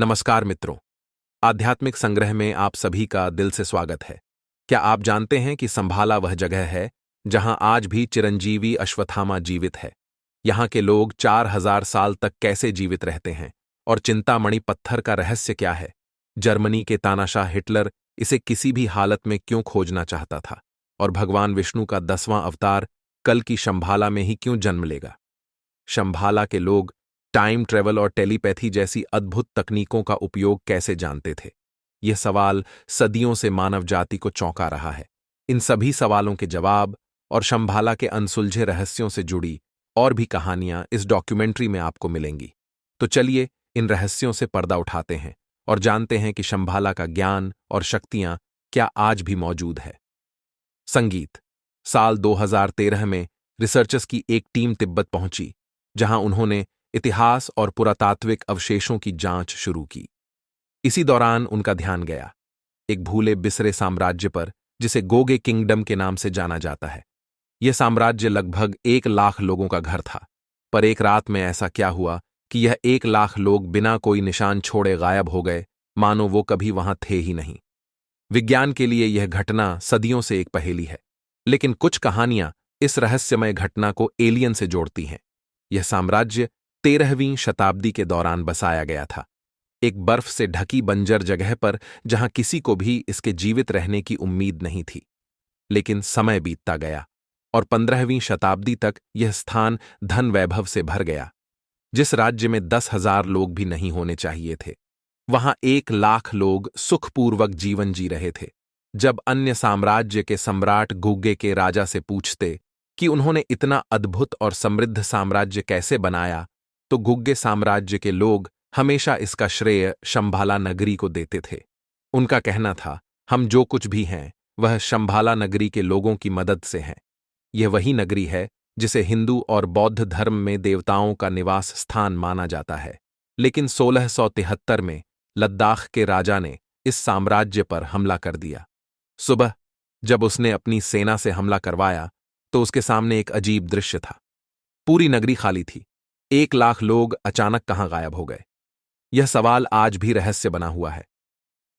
नमस्कार मित्रों, आध्यात्मिक संग्रह में आप सभी का दिल से स्वागत है। क्या आप जानते हैं कि संभाला वह जगह है जहां आज भी चिरंजीवी अश्वत्थामा जीवित है? यहां के लोग 4000 साल तक कैसे जीवित रहते हैं और चिंतामणि पत्थर का रहस्य क्या है? जर्मनी के तानाशाह हिटलर इसे किसी भी हालत में क्यों खोजना चाहता था और भगवान विष्णु का 10वां अवतार कल की शंभाला में ही क्यों जन्म लेगा? शंभाला के लोग टाइम ट्रेवल और टेलीपैथी जैसी अद्भुत तकनीकों का उपयोग कैसे जानते थे? यह सवाल सदियों से मानव जाति को चौंका रहा है। इन सभी सवालों के जवाब और शंभाला के अनसुलझे रहस्यों से जुड़ी और भी कहानियां इस डॉक्यूमेंट्री में आपको मिलेंगी। तो चलिए इन रहस्यों से पर्दा उठाते हैं और जानते हैं कि शंभाला का ज्ञान और शक्तियां क्या आज भी मौजूद है। संगीत। साल 2013 में रिसर्चर्स की एक टीम तिब्बत पहुंची, जहां उन्होंने इतिहास और पुरातात्विक अवशेषों की जांच शुरू की। इसी दौरान उनका ध्यान गया एक भूले बिसरे साम्राज्य पर जिसे गोगे किंगडम के नाम से जाना जाता है। यह साम्राज्य लगभग 1 लाख लोगों का घर था, पर एक रात में ऐसा क्या हुआ कि यह 1 लाख लोग बिना कोई निशान छोड़े गायब हो गए, मानो वो कभी वहां थे ही नहीं। विज्ञान के लिए यह घटना सदियों से एक पहेली है, लेकिन कुछ कहानियां इस रहस्यमय घटना को एलियन से जोड़ती हैं। यह साम्राज्य 13वीं शताब्दी के दौरान बसाया गया था, एक बर्फ से ढकी बंजर जगह पर जहां किसी को भी इसके जीवित रहने की उम्मीद नहीं थी। लेकिन समय बीतता गया और 15वीं शताब्दी तक यह स्थान धन वैभव से भर गया। जिस राज्य में 10,000 लोग भी नहीं होने चाहिए थे, वहां 1 लाख लोग सुखपूर्वक जीवन जी रहे थे। जब अन्य साम्राज्य के सम्राट गुग्गे के राजा से पूछते कि उन्होंने इतना अद्भुत और समृद्ध साम्राज्य कैसे बनाया, तो गुग्गे साम्राज्य के लोग हमेशा इसका श्रेय शंभाला नगरी को देते थे। उनका कहना था, हम जो कुछ भी हैं वह शंभाला नगरी के लोगों की मदद से है। यह वही नगरी है जिसे हिंदू और बौद्ध धर्म में देवताओं का निवास स्थान माना जाता है। लेकिन 1673 में लद्दाख के राजा ने इस साम्राज्य पर हमला कर दिया। सुबह जब उसने अपनी सेना से हमला करवाया तो उसके सामने एक अजीब दृश्य था। पूरी नगरी खाली थी। 1 लाख लोग अचानक कहां गायब हो गए? यह सवाल आज भी रहस्य बना हुआ है।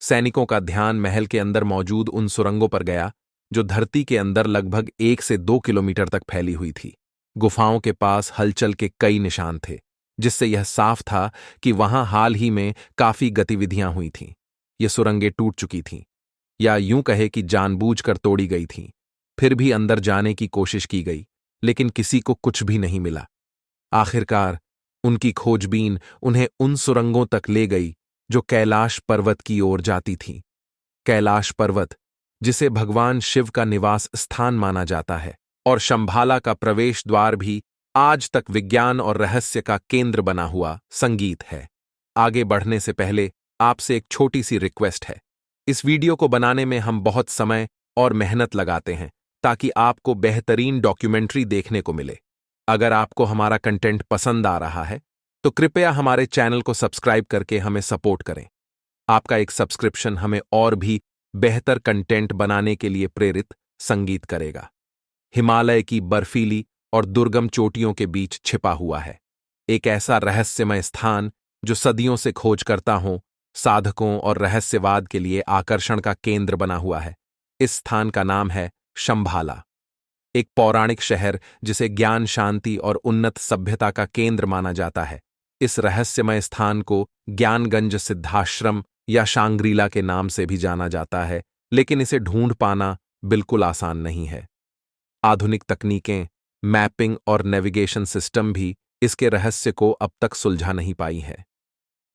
सैनिकों का ध्यान महल के अंदर मौजूद उन सुरंगों पर गया जो धरती के अंदर लगभग 1 से 2 किलोमीटर तक फैली हुई थी। गुफाओं के पास हलचल के कई निशान थे, जिससे यह साफ था कि वहां हाल ही में काफी गतिविधियां हुई थीं। ये सुरंगें टूट चुकी थीं, या यूं कहे कि जानबूझकर तोड़ी गई थीं। फिर भी अंदर जाने की कोशिश की गई, लेकिन किसी को कुछ भी नहीं मिला। आखिरकार उनकी खोजबीन उन्हें उन सुरंगों तक ले गई जो कैलाश पर्वत की ओर जाती थीं। कैलाश पर्वत, जिसे भगवान शिव का निवास स्थान माना जाता है और शंभाला का प्रवेश द्वार भी आज तक विज्ञान और रहस्य का केंद्र बना हुआ संगीत है। आगे बढ़ने से पहले आपसे एक छोटी सी रिक्वेस्ट है। इस वीडियो को बनाने में हम बहुत समय और मेहनत लगाते हैं ताकि आपको बेहतरीन डॉक्यूमेंट्री देखने को मिले। अगर आपको हमारा कंटेंट पसंद आ रहा है तो कृपया हमारे चैनल को सब्सक्राइब करके हमें सपोर्ट करें। आपका एक सब्सक्रिप्शन हमें और भी बेहतर कंटेंट बनाने के लिए प्रेरित संगीत करेगा। हिमालय की बर्फीली और दुर्गम चोटियों के बीच छिपा हुआ है एक ऐसा रहस्यमय स्थान जो सदियों से खोजकर्ताओं, साधकों और रहस्यवाद के लिए आकर्षण का केंद्र बना हुआ है। इस स्थान का नाम है शंभाला, एक पौराणिक शहर जिसे ज्ञान, शांति और उन्नत सभ्यता का केंद्र माना जाता है। इस रहस्यमय स्थान को ज्ञानगंज सिद्धाश्रम या शांग्रीला के नाम से भी जाना जाता है, लेकिन इसे ढूंढ पाना बिल्कुल आसान नहीं है। आधुनिक तकनीकें, मैपिंग और नेविगेशन सिस्टम भी इसके रहस्य को अब तक सुलझा नहीं पाई है।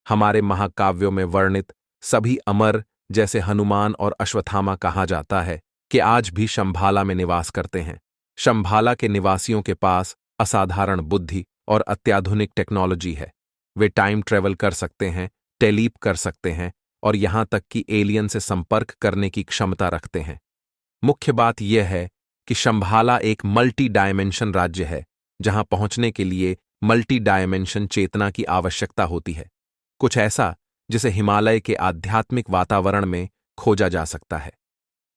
हमारे महाकाव्यों में वर्णित सभी अमर, जैसे हनुमान और अश्वत्थामा, कहा जाता है कि आज भी शंभाला में निवास करते हैं। शंभाला के निवासियों के पास असाधारण बुद्धि और अत्याधुनिक टेक्नोलॉजी है। वे टाइम ट्रेवल कर सकते हैं, टेलीप कर सकते हैं और यहां तक कि एलियन से संपर्क करने की क्षमता रखते हैं। मुख्य बात यह है कि शंभाला एक मल्टी डायमेंशन राज्य है, जहां पहुंचने के लिए मल्टी डायमेंशन चेतना की आवश्यकता होती है। कुछ ऐसा जिसे हिमालय के आध्यात्मिक वातावरण में खोजा जा सकता है।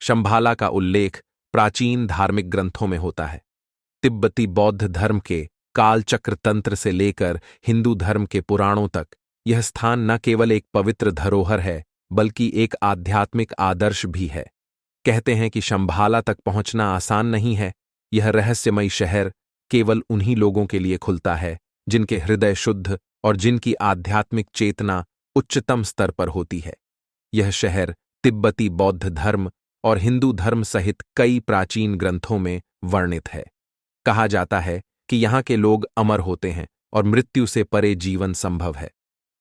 शंभाला का उल्लेख प्राचीन धार्मिक ग्रंथों में होता है। तिब्बती बौद्ध धर्म के कालचक्र तंत्र से लेकर हिंदू धर्म के पुराणों तक यह स्थान न केवल एक पवित्र धरोहर है बल्कि एक आध्यात्मिक आदर्श भी है। कहते हैं कि शंभाला तक पहुंचना आसान नहीं है। यह रहस्यमयी शहर केवल उन्हीं लोगों के लिए खुलता है जिनके हृदय शुद्ध और जिनकी आध्यात्मिक चेतना उच्चतम स्तर पर होती है। यह शहर तिब्बती बौद्ध धर्म और हिंदू धर्म सहित कई प्राचीन ग्रंथों में वर्णित है। कहा जाता है कि यहाँ के लोग अमर होते हैं और मृत्यु से परे जीवन संभव है।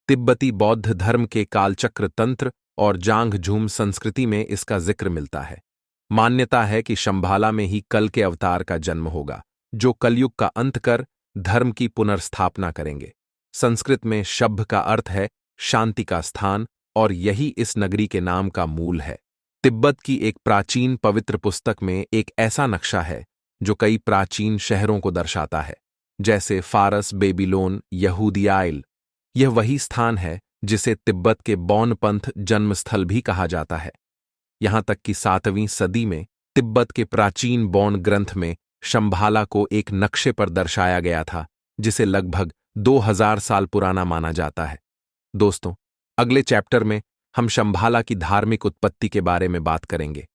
तिब्बती बौद्ध धर्म के कालचक्र तंत्र और जांगझूम संस्कृति में इसका जिक्र मिलता है। मान्यता है कि शंभाला में ही कल के अवतार का जन्म होगा, जो कलयुग का अंत कर धर्म की पुनर्स्थापना करेंगे। संस्कृत में शंभ का अर्थ है शांति का स्थान और यही इस नगरी के नाम का मूल है। तिब्बत की एक प्राचीन पवित्र पुस्तक में एक ऐसा नक्शा है जो कई प्राचीन शहरों को दर्शाता है, जैसे फारस, बेबीलोन, यहूदियाइल। यह वही स्थान है जिसे तिब्बत के बौन पंथ जन्मस्थल भी कहा जाता है। यहां तक कि 7वीं सदी में तिब्बत के प्राचीन बौन ग्रंथ में शंभाला को एक नक्शे पर दर्शाया गया था, जिसे लगभग 2000 साल पुराना माना जाता है। दोस्तों, अगले चैप्टर में हम शंभाला की धार्मिक उत्पत्ति के बारे में बात करेंगे।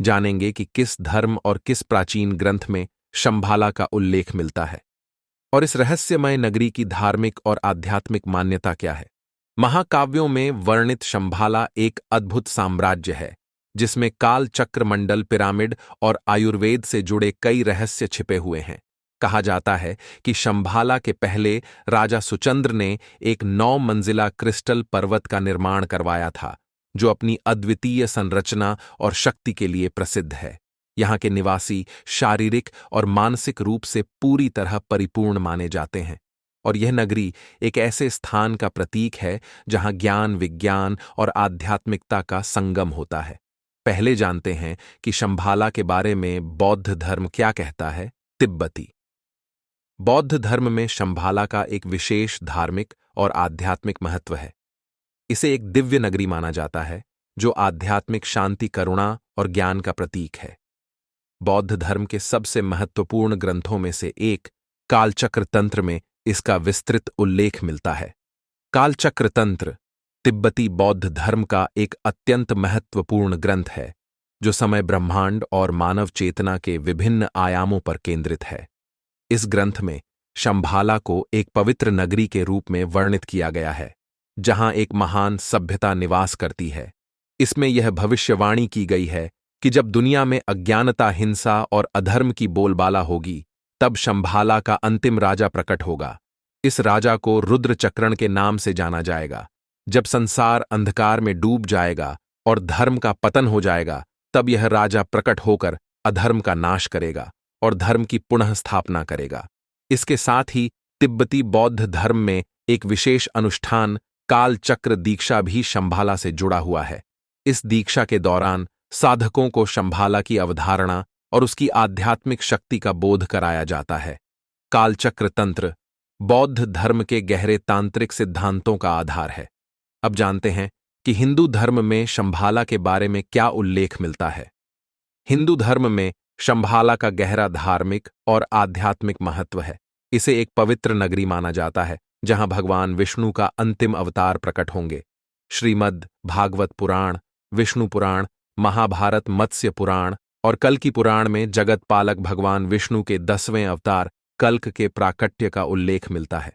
जानेंगे कि किस धर्म और किस प्राचीन ग्रंथ में शंभाला का उल्लेख मिलता है और इस रहस्यमय नगरी की धार्मिक और आध्यात्मिक मान्यता क्या है। महाकाव्यों में वर्णित शंभाला एक अद्भुत साम्राज्य है जिसमें काल चक्र मंडल, पिरामिड और आयुर्वेद से जुड़े कई रहस्य छिपे हुए हैं। कहा जाता है कि शंभाला के पहले राजा सुचंद्र ने एक 9 मंजिला क्रिस्टल पर्वत का निर्माण करवाया था, जो अपनी अद्वितीय संरचना और शक्ति के लिए प्रसिद्ध है। यहाँ के निवासी शारीरिक और मानसिक रूप से पूरी तरह परिपूर्ण माने जाते हैं और यह नगरी एक ऐसे स्थान का प्रतीक है जहाँ ज्ञान, विज्ञान और आध्यात्मिकता का संगम होता है। पहले जानते हैं कि शंभाला के बारे में बौद्ध धर्म क्या कहता है। तिब्बती बौद्ध धर्म में शंभाला का एक विशेष धार्मिक और आध्यात्मिक महत्व है। इसे एक दिव्य नगरी माना जाता है जो आध्यात्मिक शांति, करुणा और ज्ञान का प्रतीक है। बौद्ध धर्म के सबसे महत्वपूर्ण ग्रंथों में से एक कालचक्र तंत्र में इसका विस्तृत उल्लेख मिलता है। कालचक्र तंत्र तिब्बती बौद्ध धर्म का एक अत्यंत महत्वपूर्ण ग्रंथ है जो समय, ब्रह्मांड और मानव चेतना के विभिन्न आयामों पर केंद्रित है। इस ग्रंथ में शंभाला को एक पवित्र नगरी के रूप में वर्णित किया गया है जहां एक महान सभ्यता निवास करती है। इसमें यह भविष्यवाणी की गई है कि जब दुनिया में अज्ञानता, हिंसा और अधर्म की बोलबाला होगी, तब शंभाला का अंतिम राजा प्रकट होगा। इस राजा को रुद्र चक्रण के नाम से जाना जाएगा। जब संसार अंधकार में डूब जाएगा और धर्म का पतन हो जाएगा, तब यह राजा प्रकट होकर अधर्म का नाश करेगा और धर्म की पुनः स्थापना करेगा। इसके साथ ही तिब्बती बौद्ध धर्म में एक विशेष अनुष्ठान काल चक्र दीक्षा भी शंभाला से जुड़ा हुआ है। इस दीक्षा के दौरान साधकों को शंभाला की अवधारणा और उसकी आध्यात्मिक शक्ति का बोध कराया जाता है। कालचक्र तंत्र बौद्ध धर्म के गहरे तांत्रिक सिद्धांतों का आधार है। अब जानते हैं कि हिंदू धर्म में शंभाला के बारे में क्या उल्लेख मिलता है। हिंदू धर्म में शंभाला का गहरा धार्मिक और आध्यात्मिक महत्व है। इसे एक पवित्र नगरी माना जाता है जहां भगवान विष्णु का अंतिम अवतार प्रकट होंगे। श्रीमद् भागवत पुराण, विष्णु पुराण, महाभारत, मत्स्य पुराण और कल्कि पुराण में जगत पालक भगवान विष्णु के 10वें अवतार कल्क के प्राकट्य का उल्लेख मिलता है।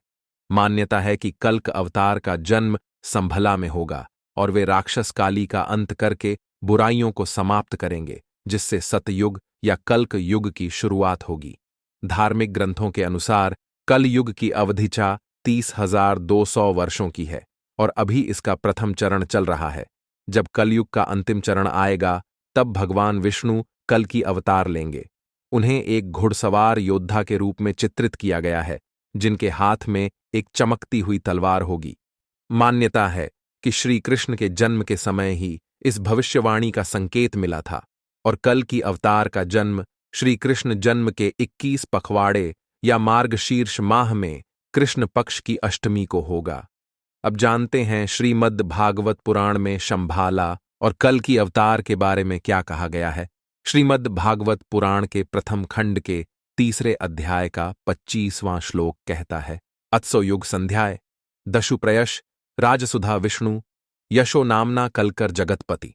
मान्यता है कि कल्क अवतार का जन्म संभला में होगा और वे राक्षस काली का अंत करके बुराइयों को समाप्त करेंगे, जिससे सतयुग या कल्क युग की शुरुआत होगी। धार्मिक ग्रंथों के अनुसार कल युग की अवधिचा 30,200 वर्षों की है और अभी इसका प्रथम चरण चल रहा है। जब कलयुग का अंतिम चरण आएगा, तब भगवान विष्णु कल की अवतार लेंगे। उन्हें एक घुड़सवार योद्धा के रूप में चित्रित किया गया है, जिनके हाथ में एक चमकती हुई तलवार होगी। मान्यता है कि श्री कृष्ण के जन्म के समय ही इस भविष्यवाणी का संकेत मिला था और कल की अवतार का जन्म श्री कृष्ण जन्म के 21 पखवाड़े या मार्गशीर्ष माह में कृष्ण पक्ष की अष्टमी को होगा। अब जानते हैं श्रीमद् भागवत पुराण में शंभाला और कल की अवतार के बारे में क्या कहा गया है। श्रीमद् भागवत पुराण के प्रथम खंड के 3 अध्याय का 25वां श्लोक कहता है, अत्सो युग संध्याय दशु प्रयश राजसुधा विष्णु यशो नामना कलकर जगतपति।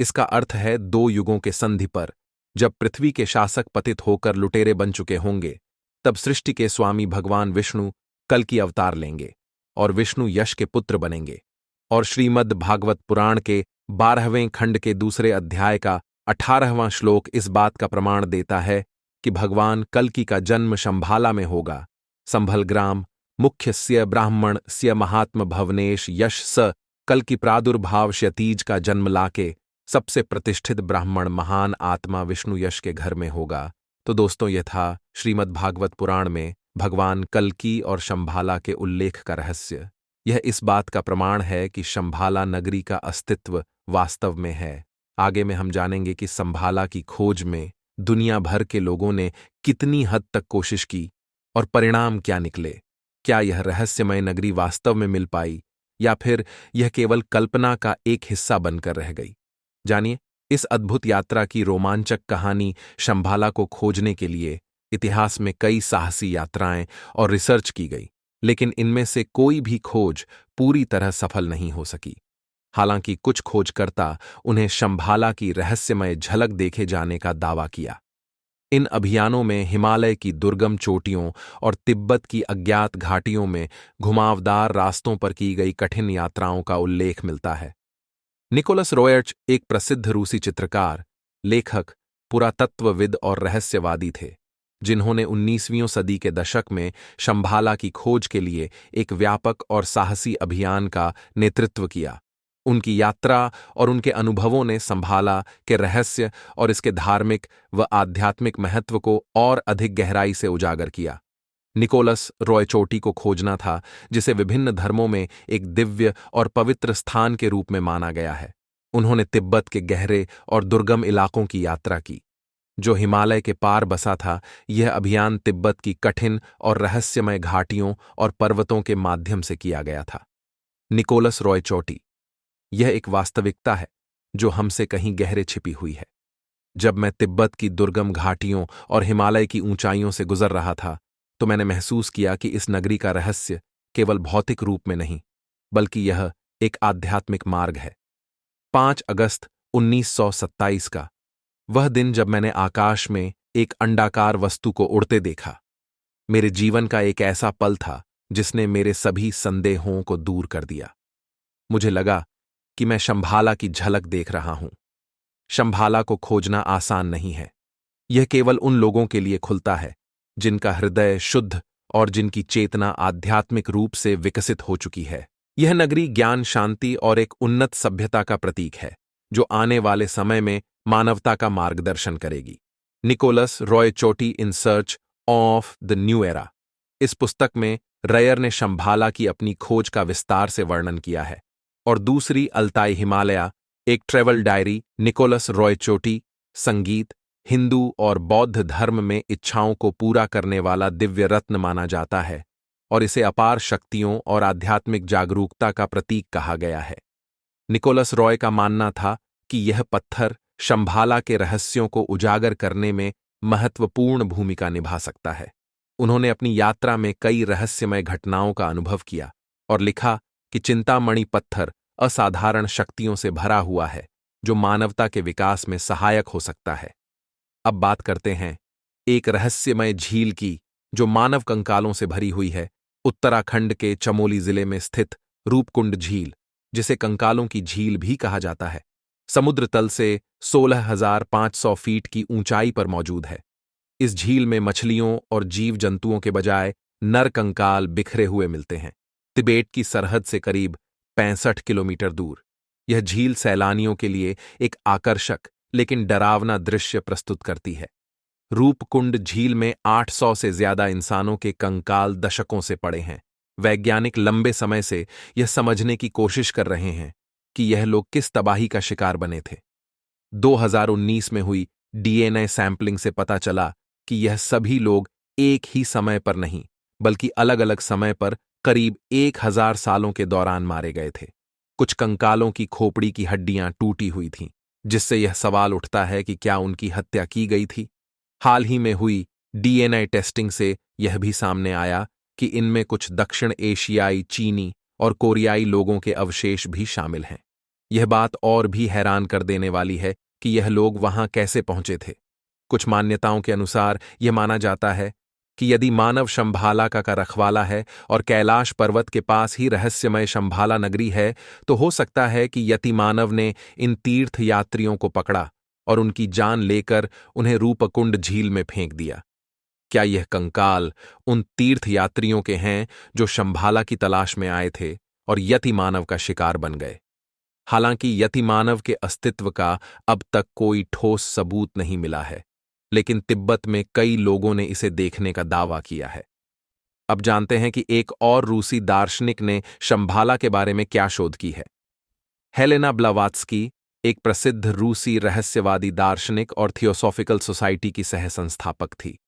इसका अर्थ है 2 युगों के संधि पर, जब पृथ्वी के शासक पतित होकर लुटेरे बन चुके होंगे, तब सृष्टि के स्वामी भगवान विष्णु कल की अवतार लेंगे और विष्णु यश के पुत्र बनेंगे। और श्रीमद् भागवत पुराण के 12वें खंड के दूसरे अध्याय का 18वां श्लोक इस बात का प्रमाण देता है कि भगवान कल्कि का जन्म शंभाला में होगा। संभलग्राम मुख्यस्य ब्राह्मणस्य महात्म भवनेश यश स कल्कि प्रादुर्भाव क्षतीज का जन्म लाके सबसे प्रतिष्ठित ब्राह्मण महान आत्मा विष्णु यश के घर में होगा। तो दोस्तों, यह था श्रीमद् भागवत पुराण में भगवान कल्कि और शंभाला के उल्लेख का रहस्य। यह इस बात का प्रमाण है कि शंभाला नगरी का अस्तित्व वास्तव में है। आगे में हम जानेंगे कि शंभाला की खोज में दुनिया भर के लोगों ने कितनी हद तक कोशिश की और परिणाम क्या निकले। क्या यह रहस्यमय नगरी वास्तव में मिल पाई या फिर यह केवल कल्पना का एक हिस्सा बनकर रह गई? जानिए, इस अद्भुत यात्रा की रोमांचक कहानी। शंभाला को खोजने के लिए इतिहास में कई साहसी यात्राएं और रिसर्च की गई, लेकिन इनमें से कोई भी खोज पूरी तरह सफल नहीं हो सकी। हालांकि कुछ खोजकर्ता उन्हें शंभाला की रहस्यमय झलक देखे जाने का दावा किया। इन अभियानों में हिमालय की दुर्गम चोटियों और तिब्बत की अज्ञात घाटियों में घुमावदार रास्तों पर की गई कठिन यात्राओं का उल्लेख मिलता है। निकोलस रॉयच एक प्रसिद्ध रूसी चित्रकार, लेखक, पुरातत्वविद और रहस्यवादी थे, जिन्होंने 19वीं सदी के दशक में शंभाला की खोज के लिए एक व्यापक और साहसी अभियान का नेतृत्व किया। उनकी यात्रा और उनके अनुभवों ने शंभाला के रहस्य और इसके धार्मिक व आध्यात्मिक महत्व को और अधिक गहराई से उजागर किया। निकोलस रॉय चोटी को खोजना था, जिसे विभिन्न धर्मों में एक दिव्य और पवित्र स्थान के रूप में माना गया है। उन्होंने तिब्बत के गहरे और दुर्गम इलाकों की यात्रा की, जो हिमालय के पार बसा था। यह अभियान तिब्बत की कठिन और रहस्यमय घाटियों और पर्वतों के माध्यम से किया गया था। निकोलस रॉय चोटी, यह एक वास्तविकता है जो हमसे कहीं गहरे छिपी हुई है। जब मैं तिब्बत की दुर्गम घाटियों और हिमालय की ऊंचाइयों से गुजर रहा था, तो मैंने महसूस किया कि इस नगरी का रहस्य केवल भौतिक रूप में नहीं, बल्कि यह एक आध्यात्मिक मार्ग है। 5 अगस्त 1927 का वह दिन, जब मैंने आकाश में एक अंडाकार वस्तु को उड़ते देखा, मेरे जीवन का एक ऐसा पल था जिसने मेरे सभी संदेहों को दूर कर दिया। मुझे लगा कि मैं शंभाला की झलक देख रहा हूं। शंभाला को खोजना आसान नहीं है। यह केवल उन लोगों के लिए खुलता है जिनका हृदय शुद्ध और जिनकी चेतना आध्यात्मिक रूप से विकसित हो चुकी है। यह नगरी ज्ञान, शांति और एक उन्नत सभ्यता का प्रतीक है, जो आने वाले समय में मानवता का मार्गदर्शन करेगी। निकोलस रॉय चोटी in search of the new era. इस पुस्तक में रयर ने शंभाला की अपनी खोज का विस्तार से वर्णन किया है, और दूसरी अल्ताई हिमालया, एक ट्रेवल डायरी, निकोलस रॉय चोटी, संगीत, हिंदू और बौद्ध धर्म में इच्छाओं को पूरा करने वाला दिव्य रत्न माना जाता है, और इसे अपार शक्तियों और आध्यात्मिक जागरूकता का प्रतीक कहा गया है। निकोलस रॉय का मानना था कि यह पत्थर शंभाला के रहस्यों को उजागर करने में महत्वपूर्ण भूमिका निभा सकता है। उन्होंने अपनी यात्रा में कई रहस्यमय घटनाओं का अनुभव किया और लिखा कि चिंतामणि पत्थर असाधारण शक्तियों से भरा हुआ है, जो मानवता के विकास में सहायक हो सकता है। अब बात करते हैं एक रहस्यमय झील की, जो मानव कंकालों से भरी हुई है। उत्तराखंड के चमोली जिले में स्थित रूपकुंड झील, जिसे कंकालों की झील भी कहा जाता है, समुद्र तल से 16,500 फीट की ऊंचाई पर मौजूद है। इस झील में मछलियों और जीव जंतुओं के बजाय नर कंकाल बिखरे हुए मिलते हैं। तिबेट की सरहद से करीब 65 किलोमीटर दूर यह झील सैलानियों के लिए एक आकर्षक लेकिन डरावना दृश्य प्रस्तुत करती है। रूपकुंड झील में 800 से ज्यादा इंसानों के कंकाल दशकों से पड़े हैं। वैज्ञानिक लंबे समय से यह समझने की कोशिश कर रहे हैं कि यह लोग किस तबाही का शिकार बने थे। 2019 में हुई डीएनए सैंपलिंग से पता चला कि यह सभी लोग एक ही समय पर नहीं, बल्कि अलग-अलग समय पर करीब 1000 सालों के दौरान मारे गए थे। कुछ कंकालों की खोपड़ी की हड्डियां टूटी हुई थीं, जिससे यह सवाल उठता है कि क्या उनकी हत्या की गई थी। हाल ही में हुई डीएनए टेस्टिंग से यह भी सामने आया कि इनमें कुछ दक्षिण एशियाई, चीनी और कोरियाई लोगों के अवशेष भी शामिल हैं। यह बात और भी हैरान कर देने वाली है कि यह लोग वहां कैसे पहुंचे थे। कुछ मान्यताओं के अनुसार यह माना जाता है कि यदि मानव शंभाला का रखवाला है और कैलाश पर्वत के पास ही रहस्यमय शंभाला नगरी है, तो हो सकता है कि यति मानव ने इन तीर्थ यात्रियों को पकड़ा और उनकी जान लेकर उन्हें रूपकुंड झील में फेंक दिया। क्या यह कंकाल उन तीर्थ यात्रियों के हैं जो शंभाला की तलाश में आए थे और यति मानव का शिकार बन गए? हालांकि यति मानव के अस्तित्व का अब तक कोई ठोस सबूत नहीं मिला है, लेकिन तिब्बत में कई लोगों ने इसे देखने का दावा किया है। अब जानते हैं कि एक और रूसी दार्शनिक ने शंभाला के बारे में क्या शोध की है। हेलेना ब्लावात्स्की एक प्रसिद्ध रूसी रहस्यवादी दार्शनिक और थियोसॉफिकल सोसाइटी की सह संस्थापक थी।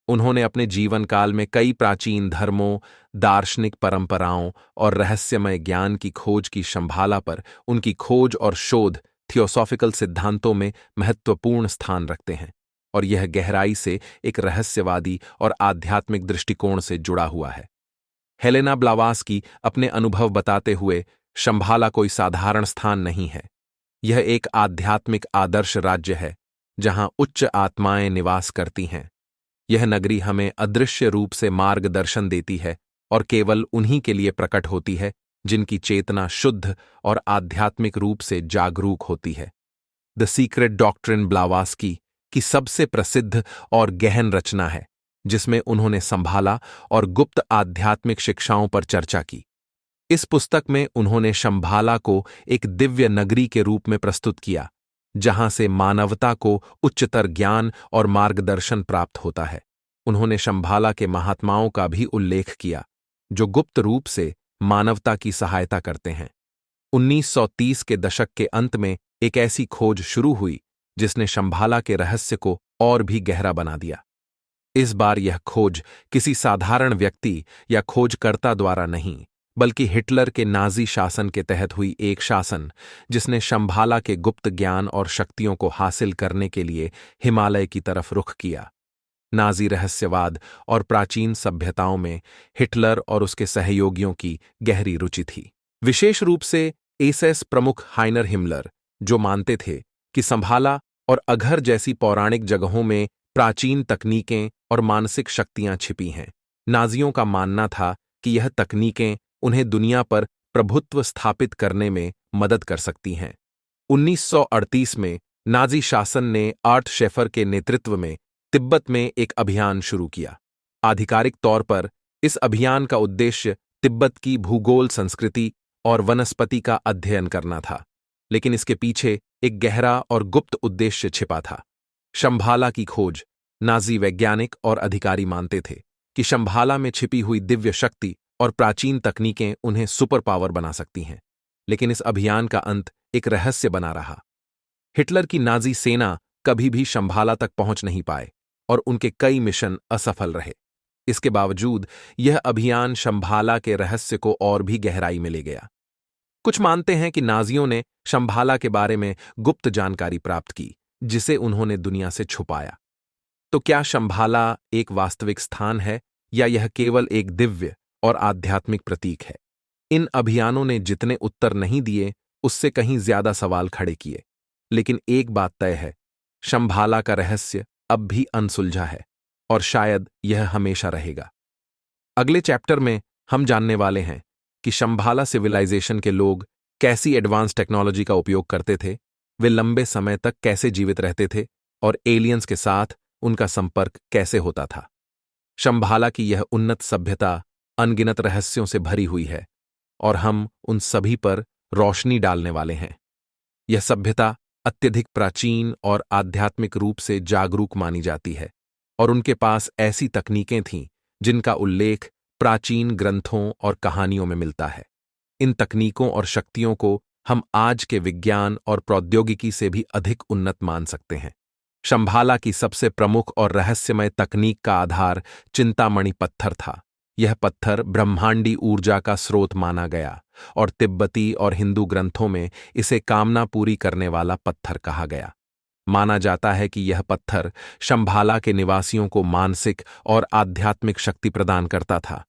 उन्होंने अपने जीवन काल में कई प्राचीन धर्मों, दार्शनिक परंपराओं और रहस्यमय ज्ञान की खोज की। शंभाला पर उनकी खोज और शोध थियोसॉफिकल सिद्धांतों में महत्वपूर्ण स्थान रखते हैं और यह गहराई से एक रहस्यवादी और आध्यात्मिक दृष्टिकोण से जुड़ा हुआ है। हेलेना ब्लावात्स्की अपने अनुभव बताते हुए, शंभाला कोई साधारण स्थान नहीं है। यह एक आध्यात्मिक आदर्श राज्य है जहां उच्च आत्माएं निवास करती हैं। यह नगरी हमें अदृश्य रूप से मार्गदर्शन देती है और केवल उन्हीं के लिए प्रकट होती है जिनकी चेतना शुद्ध और आध्यात्मिक रूप से जागरूक होती है। द सीक्रेट डॉक्ट्रिन ब्लावात्स्की की सबसे प्रसिद्ध और गहन रचना है, जिसमें उन्होंने संभाला और गुप्त आध्यात्मिक शिक्षाओं पर चर्चा की। इस पुस्तक में उन्होंने शंभाला को एक दिव्य नगरी के रूप में प्रस्तुत किया, जहां से मानवता को उच्चतर ज्ञान और मार्गदर्शन प्राप्त होता है। उन्होंने शंभाला के महात्माओं का भी उल्लेख किया, जो गुप्त रूप से मानवता की सहायता करते हैं। 1930 के दशक के अंत में एक ऐसी खोज शुरू हुई जिसने शंभाला के रहस्य को और भी गहरा बना दिया। इस बार यह खोज किसी साधारण व्यक्ति या खोजकर्ता द्वारा नहीं, बल्कि हिटलर के नाजी शासन के तहत हुई एक शासन, जिसने शंभाला के गुप्त ज्ञान और शक्तियों को हासिल करने के लिए हिमालय की तरफ रुख किया। नाजी रहस्यवाद और प्राचीन सभ्यताओं में हिटलर और उसके सहयोगियों की गहरी रुचि थी। विशेष रूप से एसएस प्रमुख हाइनर हिमलर, जो मानते थे कि संभाला और अघर जैसी पौराणिक जगहों में प्राचीन तकनीकें और मानसिक शक्तियां छिपी हैं। नाजियों का मानना था कि यह तकनीकें उन्हें दुनिया पर प्रभुत्व स्थापित करने में मदद कर सकती हैं। 1938 में नाजी शासन ने आर्ट शेफर के नेतृत्व में तिब्बत में एक अभियान शुरू किया। आधिकारिक तौर पर इस अभियान का उद्देश्य तिब्बत की भूगोल, संस्कृति और वनस्पति का अध्ययन करना था, लेकिन इसके पीछे एक गहरा और गुप्त उद्देश्य छिपा था। शंभाला की खोज। नाजी वैज्ञानिक और अधिकारी मानते थे कि शंभाला में छिपी हुई दिव्य शक्ति और प्राचीन तकनीकें उन्हें सुपर पावर बना सकती हैं, लेकिन इस अभियान का अंत एक रहस्य बना रहा। हिटलर की नाजी सेना कभी भी शंभाला तक पहुंच नहीं पाए और उनके कई मिशन असफल रहे। इसके बावजूद यह अभियान शंभाला के रहस्य को और भी गहराई में ले गया। कुछ मानते हैं कि नाजियों ने शंभाला के बारे में गुप्त जानकारी प्राप्त की, जिसे उन्होंने दुनिया से छुपाया। तो क्या शंभाला एक वास्तविक स्थान है या यह केवल एक दिव्य और आध्यात्मिक प्रतीक है? इन अभियानों ने जितने उत्तर नहीं दिए, उससे कहीं ज्यादा सवाल खड़े किए। लेकिन एक बात तय है, शंभाला का रहस्य अब भी अनसुलझा है और शायद यह हमेशा रहेगा। अगले चैप्टर में हम जानने वाले हैं कि शंभाला सिविलाइजेशन के लोग कैसी एडवांस टेक्नोलॉजी का उपयोग करते थे, वे लंबे समय तक कैसे जीवित रहते थे और एलियंस के साथ उनका संपर्क कैसे होता था। शंभाला की यह उन्नत सभ्यता अनगिनत रहस्यों से भरी हुई है और हम उन सभी पर रोशनी डालने वाले हैं। यह सभ्यता अत्यधिक प्राचीन और आध्यात्मिक रूप से जागरूक मानी जाती है और उनके पास ऐसी तकनीकें थीं जिनका उल्लेख प्राचीन ग्रंथों और कहानियों में मिलता है। इन तकनीकों और शक्तियों को हम आज के विज्ञान और प्रौद्योगिकी से भी अधिक उन्नत मान सकते हैं। शंभाला की सबसे प्रमुख और रहस्यमय तकनीक का आधार चिंतामणि पत्थर था। यह पत्थर ब्रह्मांडी ऊर्जा का स्रोत माना गया और तिब्बती और हिंदू ग्रंथों में इसे कामना पूरी करने वाला पत्थर कहा गया। माना जाता है कि यह पत्थर शंभाला के निवासियों को मानसिक और आध्यात्मिक शक्ति प्रदान करता था।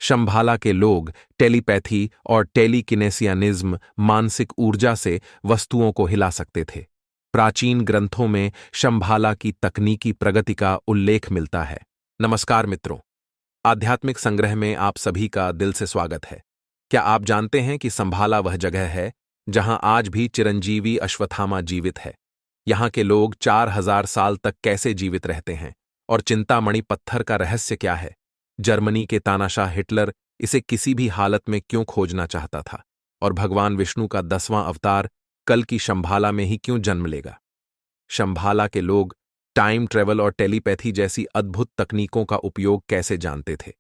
शंभाला के लोग टेलीपैथी और टेलीकिनेसियानिज्म मानसिक ऊर्जा से वस्तुओं को हिला सकते थे। प्राचीन ग्रंथों में शंभाला की तकनीकी प्रगति का उल्लेख मिलता है। नमस्कार मित्रों, आध्यात्मिक संग्रह में आप सभी का दिल से स्वागत है। क्या आप जानते हैं कि शंभाला वह जगह है जहां आज भी चिरंजीवी अश्वत्थामा जीवित है? यहाँ के लोग 4000 साल तक कैसे जीवित रहते हैं और चिंतामणि पत्थर का रहस्य क्या है? जर्मनी के तानाशाह हिटलर इसे किसी भी हालत में क्यों खोजना चाहता था? और भगवान विष्णु का 10वां अवतार कल की शंभाला में ही क्यों जन्म लेगा? शंभाला के लोग टाइम ट्रेवल और टेलीपैथी जैसी अद्भुत तकनीकों का उपयोग कैसे जानते थे?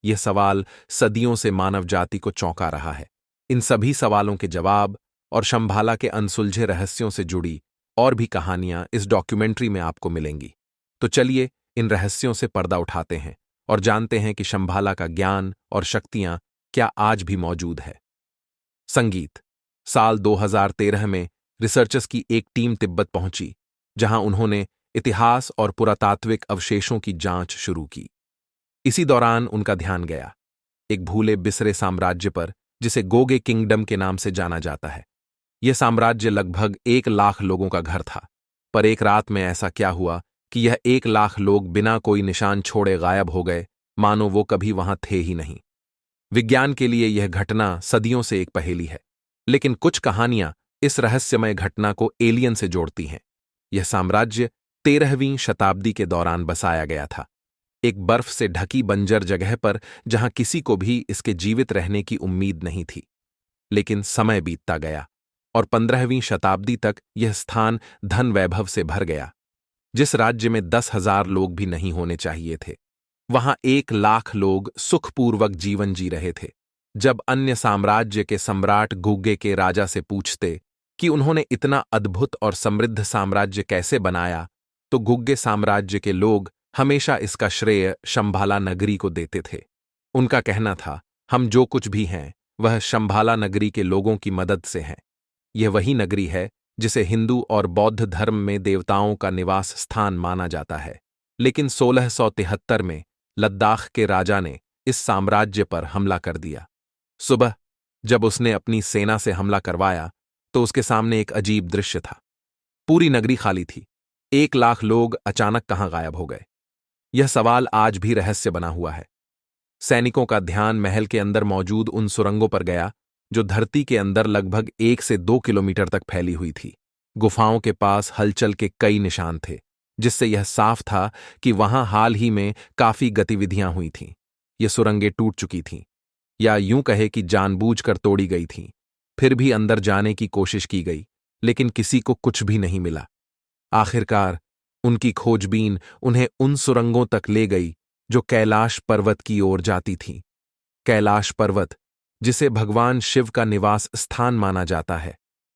यह सवाल सदियों से मानव जाति को चौंका रहा है। इन सभी सवालों के जवाब और शंभाला के अनसुलझे रहस्यों से जुड़ी और भी कहानियां इस डॉक्यूमेंट्री में आपको मिलेंगी। तो चलिए इन रहस्यों से पर्दा उठाते हैं और जानते हैं कि शंभाला का ज्ञान और शक्तियां क्या आज भी मौजूद है। संगीत। साल 2013 में रिसर्चर्स की एक टीम तिब्बत पहुंची, जहां उन्होंने इतिहास और पुरातात्विक अवशेषों की जांच शुरू की। इसी दौरान उनका ध्यान गया एक भूले बिसरे साम्राज्य पर जिसे गोगे किंगडम के नाम से जाना जाता है। यह साम्राज्य लगभग 1 लाख लोगों का घर था, पर एक रात में ऐसा क्या हुआ कि यह 1 लाख लोग बिना कोई निशान छोड़े गायब हो गए, मानो वो कभी वहां थे ही नहीं। विज्ञान के लिए यह घटना सदियों से एक पहेली है, लेकिन कुछ कहानियां इस रहस्यमय घटना को एलियन से जोड़ती हैं। यह साम्राज्य 13वीं शताब्दी के दौरान बसाया गया था, एक बर्फ से ढकी बंजर जगह पर जहां किसी को भी इसके जीवित रहने की उम्मीद नहीं थी। लेकिन समय बीतता गया और 15वीं शताब्दी तक यह स्थान धन वैभव से भर गया। जिस राज्य में 10,000 लोग भी नहीं होने चाहिए थे, वहां 1 लाख लोग सुखपूर्वक जीवन जी रहे थे। जब अन्य साम्राज्य के सम्राट गुग्गे के राजा से पूछते कि उन्होंने इतना अद्भुत और समृद्ध साम्राज्य कैसे बनाया, तो गुग्गे साम्राज्य के लोग हमेशा इसका श्रेय शंभाला नगरी को देते थे। उनका कहना था, हम जो कुछ भी हैं वह शंभाला नगरी के लोगों की मदद से है। यह वही नगरी है जिसे हिंदू और बौद्ध धर्म में देवताओं का निवास स्थान माना जाता है। लेकिन 1673 में लद्दाख के राजा ने इस साम्राज्य पर हमला कर दिया। सुबह जब उसने अपनी सेना से हमला करवाया तो उसके सामने एक अजीब दृश्य था। पूरी नगरी खाली थी। 1 लाख लोग अचानक कहां गायब हो गए? यह सवाल आज भी रहस्य बना हुआ है। सैनिकों का ध्यान महल के अंदर मौजूद उन सुरंगों पर गया जो धरती के अंदर लगभग 1 से 2 किलोमीटर तक फैली हुई थी। गुफाओं के पास हलचल के कई निशान थे, जिससे यह साफ था कि वहां हाल ही में काफी गतिविधियां हुई थीं। ये सुरंगें टूट चुकी थीं, या यूं कहे कि जानबूझकर तोड़ी गई थीं। फिर भी अंदर जाने की कोशिश की गई, लेकिन किसी को कुछ भी नहीं मिला। आखिरकार उनकी खोजबीन उन्हें उन सुरंगों तक ले गई जो कैलाश पर्वत की ओर जाती थीं। कैलाश पर्वत, जिसे भगवान शिव का निवास स्थान माना जाता है,